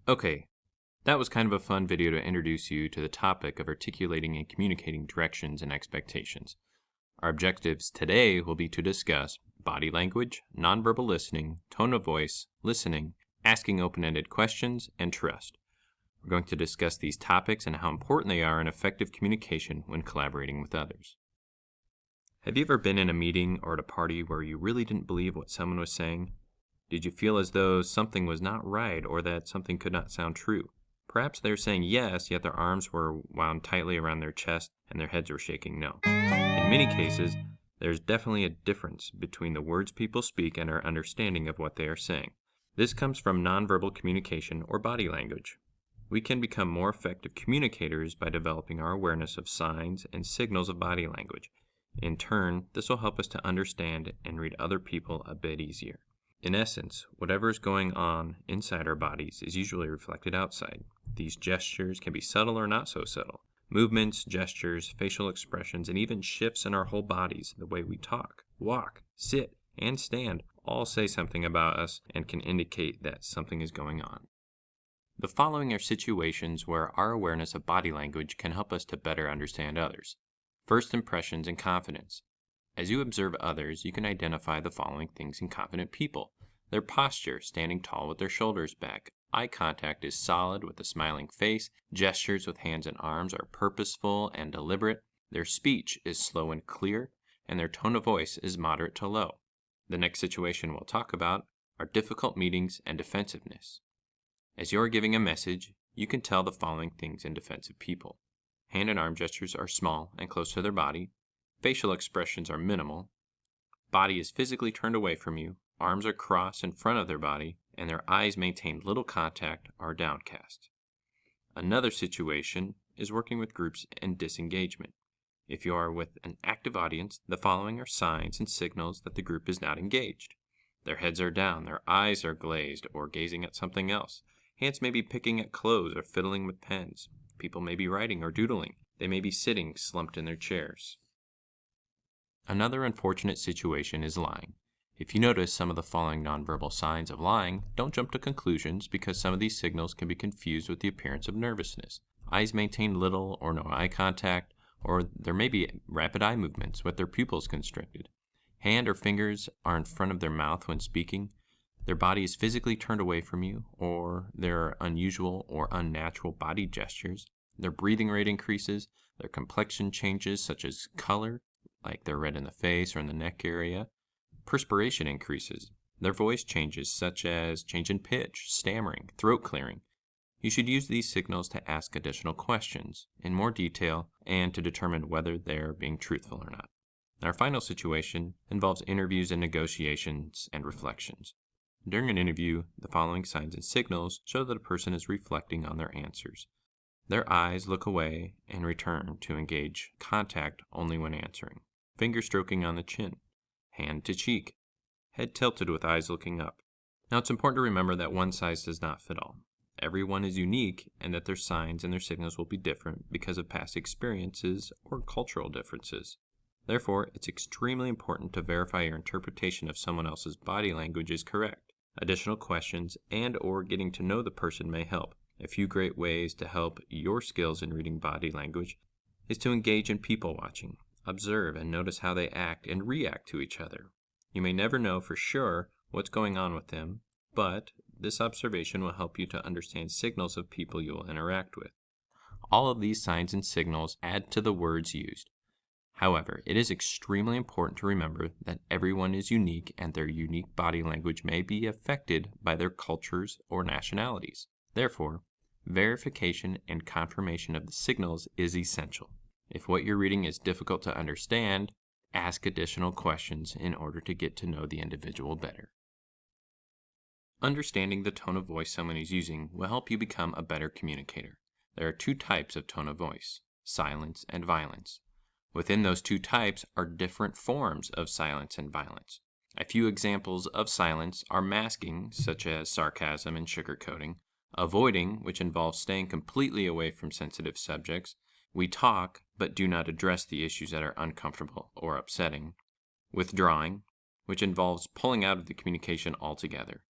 Okay, that was kind of a fun video to introduce you to the topic of articulating and communicating directions and expectations. Our objectives today will be to discuss body language, nonverbal listening, tone of voice, listening, asking open-ended questions, and trust. We're going to discuss these topics and how important they are in effective communication when collaborating with others. Have you ever been in a meeting or at a party where you really didn't believe what someone was saying? Did you feel as though something was not right or that something could not sound true? Perhaps they're saying yes, yet their arms were wound tightly around their chest and their heads were shaking no. In many cases, there's definitely a difference between the words people speak and our understanding of what they are saying. This comes from nonverbal communication or body language. We can become more effective communicators by developing our awareness of signs and signals of body language. In turn, this will help us to understand and read other people a bit easier. In essence, whatever is going on inside our bodies is usually reflected outside. These gestures can be subtle or not so subtle. Movements, gestures, facial expressions, and even shifts in our whole bodies, the way we talk, walk, sit, and stand, all say something about us and can indicate that something is going on. The following are situations where our awareness of body language can help us to better understand others. First impressions and confidence. As you observe others, you can identify the following things in confident people. Their posture, standing tall with their shoulders back. Eye contact is solid with a smiling face. Gestures with hands and arms are purposeful and deliberate. Their speech is slow and clear, and their tone of voice is moderate to low. The next situation we'll talk about are difficult meetings and defensiveness. As you're giving a message, you can tell the following things in defensive people. Hand and arm gestures are small and close to their body. Facial expressions are minimal. Body is physically turned away from you. Arms are crossed in front of their body, and their eyes maintain little contact or are downcast. Another situation is working with groups and disengagement. If you are with an active audience, the following are signs and signals that the group is not engaged. Their heads are down, their eyes are glazed or gazing at something else. Hands may be picking at clothes or fiddling with pens. People may be writing or doodling. They may be sitting slumped in their chairs. Another unfortunate situation is lying. If you notice some of the following nonverbal signs of lying, don't jump to conclusions because some of these signals can be confused with the appearance of nervousness. Eyes maintain little or no eye contact, or there may be rapid eye movements with their pupils constricted. Hand or fingers are in front of their mouth when speaking. Their body is physically turned away from you, or there are unusual or unnatural body gestures. Their breathing rate increases. Their complexion changes, such as color, like they're red in the face or in the neck area. Perspiration increases. Their voice changes, such as change in pitch, stammering, throat clearing. You should use these signals to ask additional questions in more detail and to determine whether they're being truthful or not. Our final situation involves interviews and negotiations and reflections. During an interview, the following signs and signals show that a person is reflecting on their answers. Their eyes look away and return to engage contact only when answering. Finger stroking on the chin, hand to cheek, head tilted with eyes looking up. Now it's important to remember that one size does not fit all. Everyone is unique and that their signs and their signals will be different because of past experiences or cultural differences. Therefore, it's extremely important to verify your interpretation of someone else's body language is correct. Additional questions and or getting to know the person may help. A few great ways to help your skills in reading body language is to engage in people watching. Observe and notice how they act and react to each other. You may never know for sure what's going on with them, but this observation will help you to understand signals of people you will interact with. All of these signs and signals add to the words used. However, it is extremely important to remember that everyone is unique and their unique body language may be affected by their cultures or nationalities. Therefore, verification and confirmation of the signals is essential. If what you're reading is difficult to understand, ask additional questions in order to get to know the individual better. Understanding the tone of voice someone is using will help you become a better communicator. There are two types of tone of voice, silence and violence. Within those two types are different forms of silence and violence. A few examples of silence are masking, such as sarcasm and sugarcoating, avoiding, which involves staying completely away from sensitive subjects. We talk, but do not address the issues that are uncomfortable or upsetting. Withdrawing, which involves pulling out of the communication altogether.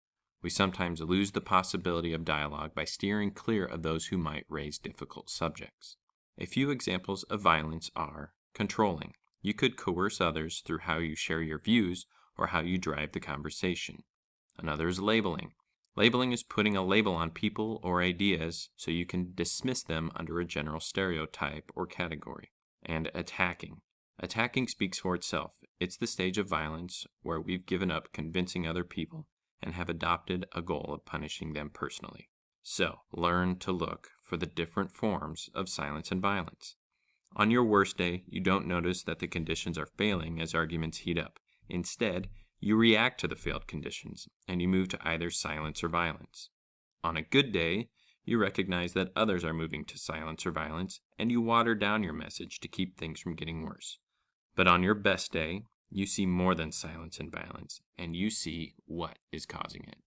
We sometimes lose the possibility of dialogue by steering clear of those who might raise difficult subjects. A few examples of violence are controlling. You could coerce others through how you share your views or how you drive the conversation. Another is labeling. Labeling is putting a label on people or ideas so you can dismiss them under a general stereotype or category. And attacking. Attacking speaks for itself. It's the stage of violence where we've given up convincing other people and have adopted a goal of punishing them personally. So, learn to look for the different forms of silence and violence. On your worst day, you don't notice that the conditions are failing as arguments heat up. Instead, you react to the failed conditions, and you move to either silence or violence. On a good day, you recognize that others are moving to silence or violence, and you water down your message to keep things from getting worse. But on your best day, you see more than silence and violence, and you see what is causing it.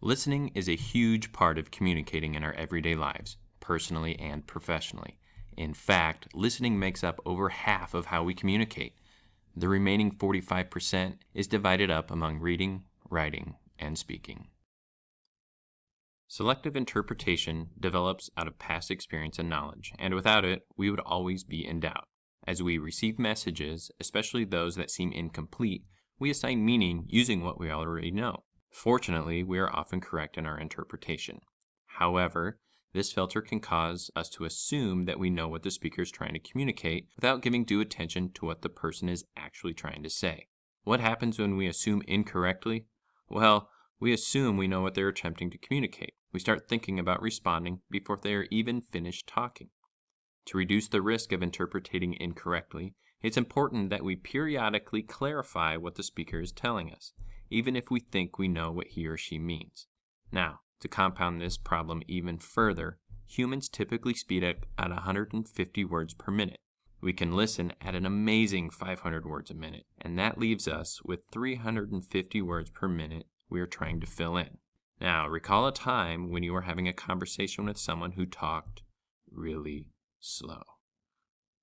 Listening is a huge part of communicating in our everyday lives, personally and professionally. In fact, listening makes up over half of how we communicate. The remaining 45% is divided up among reading, writing, and speaking. Selective interpretation develops out of past experience and knowledge, and without it, we would always be in doubt. As we receive messages, especially those that seem incomplete, we assign meaning using what we already know. Fortunately, we are often correct in our interpretation. However, this filter can cause us to assume that we know what the speaker is trying to communicate without giving due attention to what the person is actually trying to say. What happens when we assume incorrectly? Well, we assume we know what they're attempting to communicate. We start thinking about responding before they are even finished talking. To reduce the risk of interpreting incorrectly, it's important that we periodically clarify what the speaker is telling us, even if we think we know what he or she means. Now, to compound this problem even further, humans typically speed up at 150 words per minute. We can listen at an amazing 500 words a minute, and that leaves us with 350 words per minute we are trying to fill in. Now, recall a time when you were having a conversation with someone who talked really slow.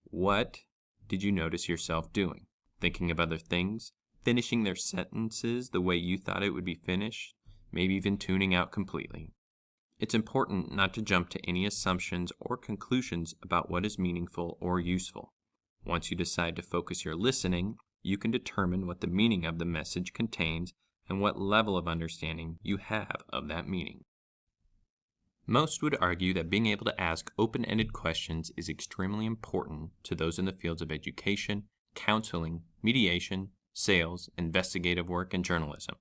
What did you notice yourself doing? Thinking of other things? Finishing their sentences the way you thought it would be finished? Maybe even tuning out completely. It's important not to jump to any assumptions or conclusions about what is meaningful or useful. Once you decide to focus your listening, you can determine what the meaning of the message contains and what level of understanding you have of that meaning. Most would argue that being able to ask open-ended questions is extremely important to those in the fields of education, counseling, mediation, sales, investigative work, and journalism.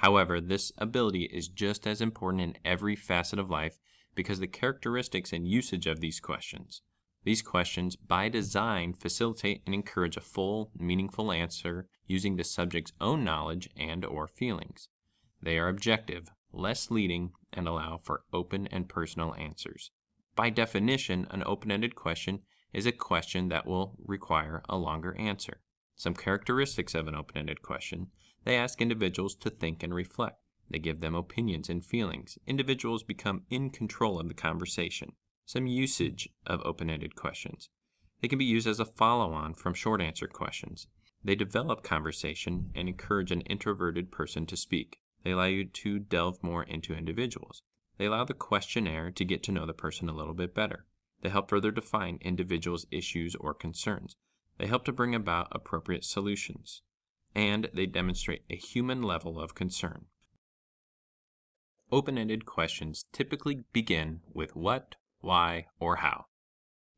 However, this ability is just as important in every facet of life because the characteristics and usage of these questions. These questions, by design, facilitate and encourage a full, meaningful answer using the subject's own knowledge and/or feelings. They are objective, less leading, and allow for open and personal answers. By definition, an open-ended question is a question that will require a longer answer. Some characteristics of an open-ended question: they ask individuals to think and reflect. They give them opinions and feelings. Individuals become in control of the conversation. Some usage of open-ended questions: they can be used as a follow-on from short answer questions. They develop conversation and encourage an introverted person to speak. They allow you to delve more into individuals. They allow the questionnaire to get to know the person a little bit better. They help further define individuals' issues or concerns. They help to bring about appropriate solutions. And they demonstrate a human level of concern. Open-ended questions typically begin with what, why, or how.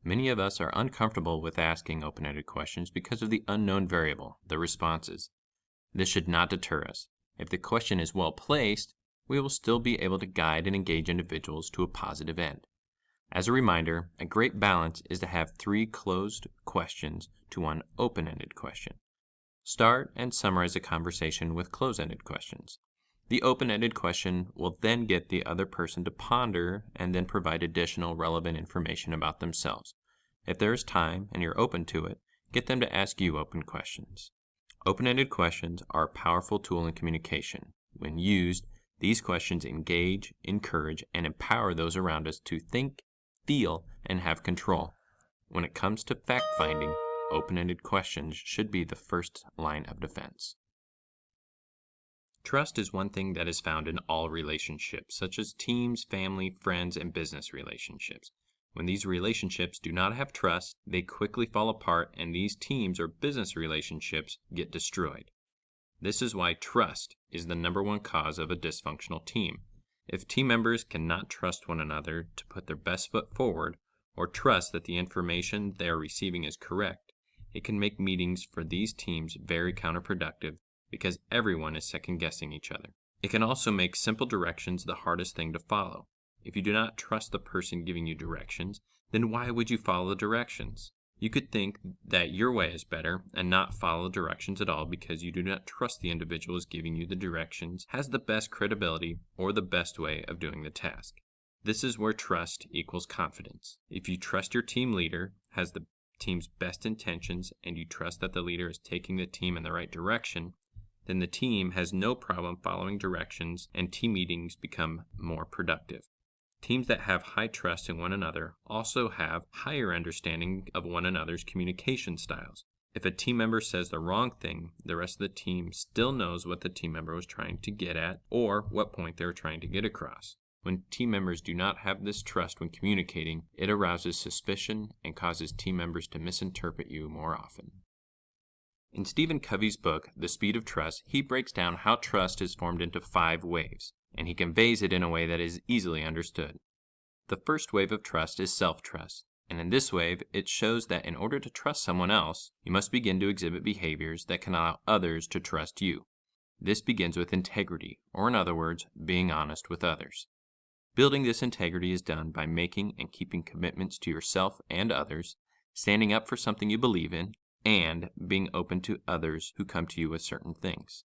Many of us are uncomfortable with asking open-ended questions because of the unknown variable, the responses. This should not deter us. If the question is well placed, we will still be able to guide and engage individuals to a positive end. As a reminder, a great balance is to have 3 closed questions to 1 open-ended question. Start and summarize a conversation with closed-ended questions. The open-ended question will then get the other person to ponder and then provide additional relevant information about themselves. If there is time and you're open to it, get them to ask you open questions. Open-ended questions are a powerful tool in communication. When used, these questions engage, encourage, and empower those around us to think, feel, and have control. When it comes to fact-finding, open-ended questions should be the first line of defense. Trust is one thing that is found in all relationships, such as teams, family, friends, and business relationships. When these relationships do not have trust, they quickly fall apart and these teams or business relationships get destroyed. This is why trust is the #1 cause of a dysfunctional team. If team members cannot trust one another to put their best foot forward or trust that the information they are receiving is correct, it can make meetings for these teams very counterproductive because everyone is second-guessing each other. It can also make simple directions the hardest thing to follow. If you do not trust the person giving you directions, then why would you follow the directions? You could think that your way is better and not follow directions at all because you do not trust the individual giving you the directions has the best credibility or the best way of doing the task. This is where trust equals confidence. If you trust your team leader has the team's best intentions and you trust that the leader is taking the team in the right direction, then the team has no problem following directions and team meetings become more productive. Teams that have high trust in one another also have higher understanding of one another's communication styles. If a team member says the wrong thing, the rest of the team still knows what the team member was trying to get at or what point they were trying to get across. When team members do not have this trust when communicating, it arouses suspicion and causes team members to misinterpret you more often. In Stephen Covey's book, The Speed of Trust, he breaks down how trust is formed into 5 waves, and he conveys it in a way that is easily understood. The first wave of trust is self-trust, and in this wave, it shows that in order to trust someone else, you must begin to exhibit behaviors that can allow others to trust you. This begins with integrity, or in other words, being honest with others. Building this integrity is done by making and keeping commitments to yourself and others, standing up for something you believe in, and being open to others who come to you with certain things.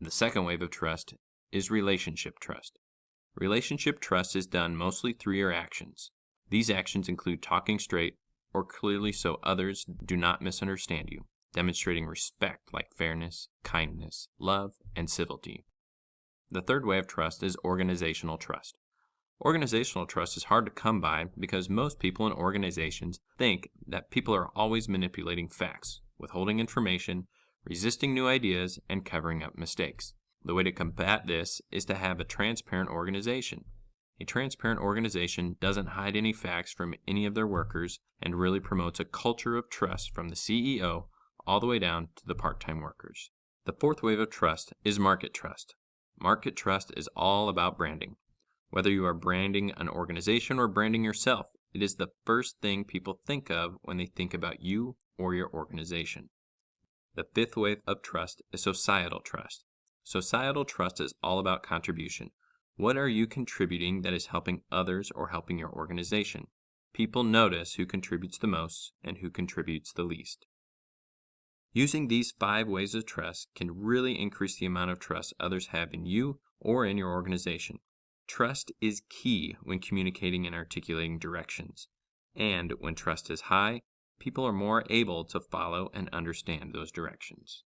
The second wave of trust is relationship trust. Relationship trust is done mostly through your actions. These actions include talking straight or clearly so others do not misunderstand you, demonstrating respect like fairness, kindness, love, and civility. The third way of trust is organizational trust. Organizational trust is hard to come by because most people in organizations think that people are always manipulating facts, withholding information, resisting new ideas, and covering up mistakes. The way to combat this is to have a transparent organization. A transparent organization doesn't hide any facts from any of their workers and really promotes a culture of trust from the CEO all the way down to the part-time workers. The fourth wave of trust is market trust. Market trust is all about branding. Whether you are branding an organization or branding yourself, it is the first thing people think of when they think about you or your organization. The fifth wave of trust is societal trust. Societal trust is all about contribution. What are you contributing that is helping others or helping your organization? People notice who contributes the most and who contributes the least. Using these 5 ways of trust can really increase the amount of trust others have in you or in your organization. Trust is key when communicating and articulating directions. And when trust is high, people are more able to follow and understand those directions.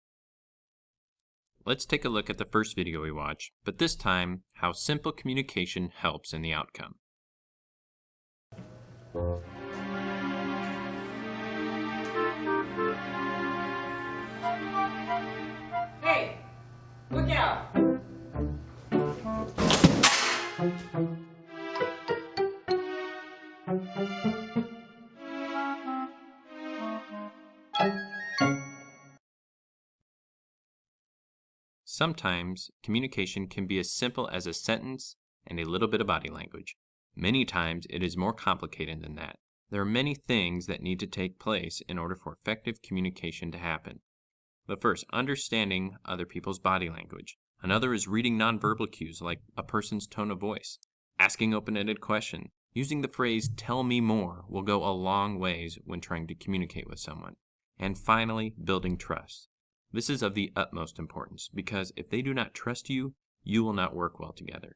Let's take a look at the first video we watched, but this time, how simple communication helps in the outcome. Hey, look out! Sometimes, communication can be as simple as a sentence and a little bit of body language. Many times, it is more complicated than that. There are many things that need to take place in order for effective communication to happen. The first, understanding other people's body language. Another is reading nonverbal cues like a person's tone of voice. Asking open-ended questions. Using the phrase, "tell me more," will go a long ways when trying to communicate with someone. And finally, building trust. This is of the utmost importance because if they do not trust you, you will not work well together.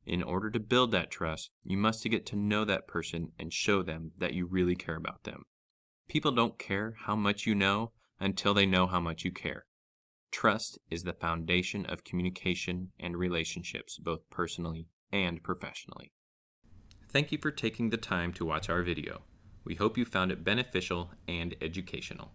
In order to build that trust, you must get to know that person and show them that you really care about them. People don't care how much you know until they know how much you care. Trust is the foundation of communication and relationships, both personally and professionally. Thank you for taking the time to watch our video. We hope you found it beneficial and educational.